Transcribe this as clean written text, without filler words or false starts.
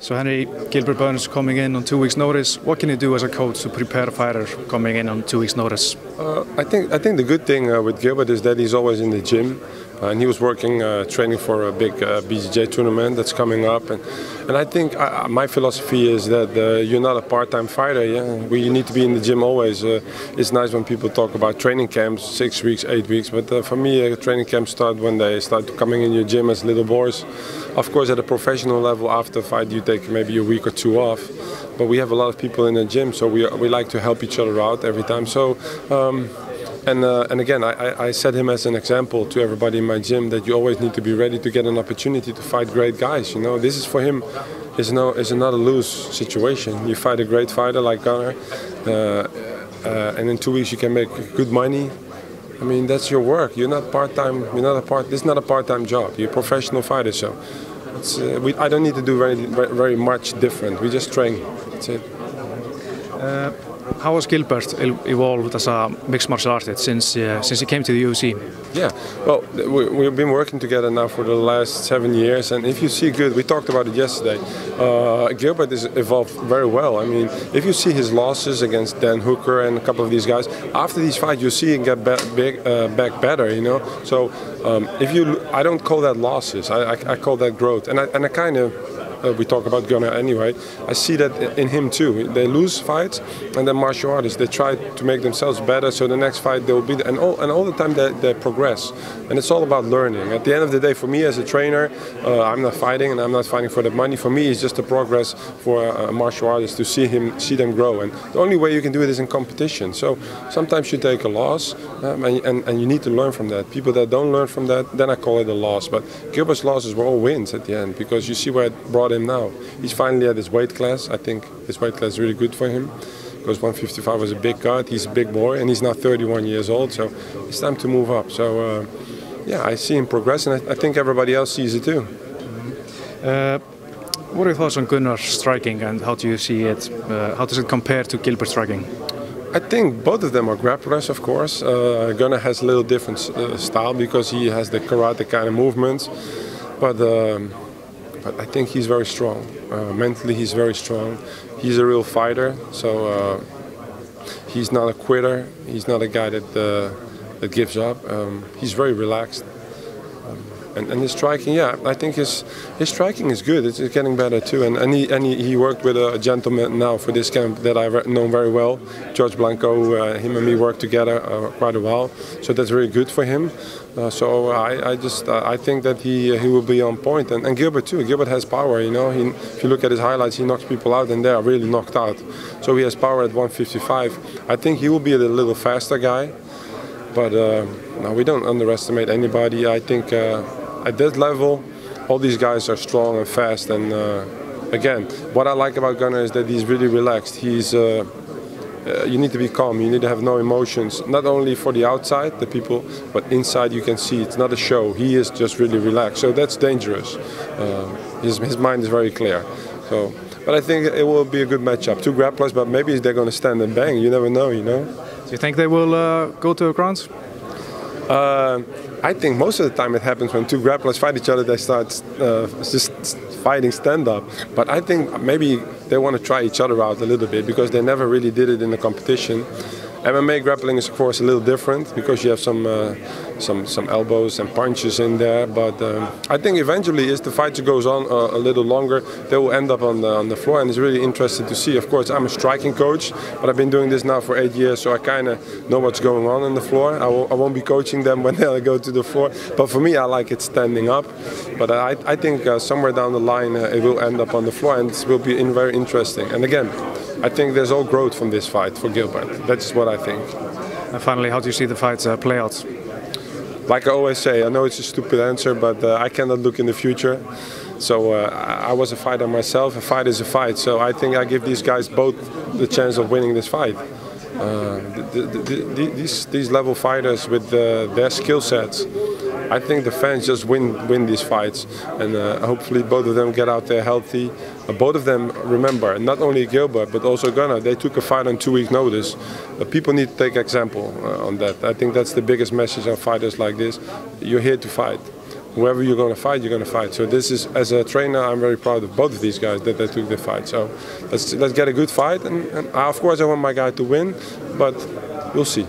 So Henry, Gilbert Burns coming in on 2 weeks' notice. What can you do as a coach to prepare a fighter coming in on 2 weeks' notice? I think the good thing with Gilbert is that he's always in the gym, and he was working, training for a big BJJ tournament that's coming up. And I think my philosophy is that you're not a part-time fighter. Yeah, you need to be in the gym always. It's nice when people talk about training camps, 6 weeks, 8 weeks. But for me, training camps start when they start coming in your gym as little boys. Of course, at a professional level, after a fight, you take maybe a week or two off. But we have a lot of people in the gym, so we like to help each other out every time. So. And again, I set him as an example to everybody in my gym that you always need to be ready to get an opportunity to fight great guys. You know, this is for him is not a lose situation. You fight a great fighter like Gunnar, and in 2 weeks you can make good money. I mean, that's your work. You're not part-time. This is not a part-time job. You're a professional fighter, so I don't need to do very much different. We just train. That's it. How has Gilbert evolved as a mixed martial artist since he came to the UFC? Yeah, well, we've been working together now for the last 7 years, and if you see good, we talked about it yesterday, Gilbert has evolved very well. I mean, if you see his losses against Dan Hooker and a couple of these guys, after these fights you see him get back better, you know. So I don't call that losses, I call that growth, and I kind of, we talk about Gunnar anyway, I see that in him too. They lose fights, and then martial artists, they try to make themselves better, so the next fight they will be, and all the time they progress. And it's all about learning. At the end of the day, for me as a trainer, I'm not fighting, and I'm not fighting for the money. For me, it's just a progress for a martial artist to see them grow. And the only way you can do it is in competition. So sometimes you take a loss, and you need to learn from that. People that don't learn from that, then I call it a loss. But Gilbert's losses were all wins at the end, because you see where it brought him now. He's finally at his weight class. I think his weight class is really good for him, because 155 was a big guard. He's a big boy, and he's now 31 years old, so it's time to move up. So yeah, I see him progress, and I think everybody else sees it too. What are your thoughts on Gunnar's striking, and how do you see it? How does it compare to Gilbert's striking? I think both of them are grapplers, of course. Gunnar has a little different style, because he has the karate kind of movements, but I think he's very strong. Mentally, he's very strong. He's a real fighter, so he's not a quitter. He's not a guy that gives up. He's very relaxed. And his striking, yeah, I think his striking is good. It's getting better too. And he worked with a gentleman now for this camp that I've known very well, George Blanco. Him and me worked together quite a while, so that's very good for him. So I think that he will be on point. And Gilbert too. Gilbert has power. You know, if you look at his highlights, he knocks people out, and they are really knocked out. So he has power at 155. I think he will be a little faster guy, but no, we don't underestimate anybody. I think. At that level, all these guys are strong and fast. And again, what I like about Gunnar is that he's really relaxed. You need to be calm. You need to have no emotions. Not only for the outside, the people, but inside you can see it's not a show. He is just really relaxed. So that's dangerous. His mind is very clear. So, but I think it will be a good matchup. Two grapplers, but maybe they're going to stand and bang. You never know, you know. Do you think they will go to the ground? I think most of the time it happens when two grapplers fight each other, they start just fighting stand-up. But I think maybe they want to try each other out a little bit, because they never really did it in the competition. MMA grappling is of course a little different, because you have some elbows and punches in there. But I think eventually, as the fight goes on a little longer, they will end up on the floor, and it's really interesting to see. Of course, I'm a striking coach, but I've been doing this now for 8 years, so I kind of know what's going on the floor. I won't be coaching them when they go to the floor, but for me, I like it standing up. But I think somewhere down the line, it will end up on the floor, and it will be very interesting. And again, I think there's all growth from this fight for Gilbert. That's what I think. And finally, how do you see the fight play out? Like I always say, I know it's a stupid answer, but I cannot look in the future. So I was a fighter myself. A fight is a fight. So I think I give these guys both the chance of winning this fight. These level fighters with their skill sets, I think the fans just win these fights, and hopefully both of them get out there healthy. Both of them, remember, not only Gilbert but also Gunnar, they took a fight on 2 weeks' notice. People need to take example on that. I think that's the biggest message of fighters like this. You're here to fight. whoever you're going to fight, you're going to fight. So this is, as a trainer, I'm very proud of both of these guys that they took the fight. So let's get a good fight, and of course I want my guy to win, but we'll see.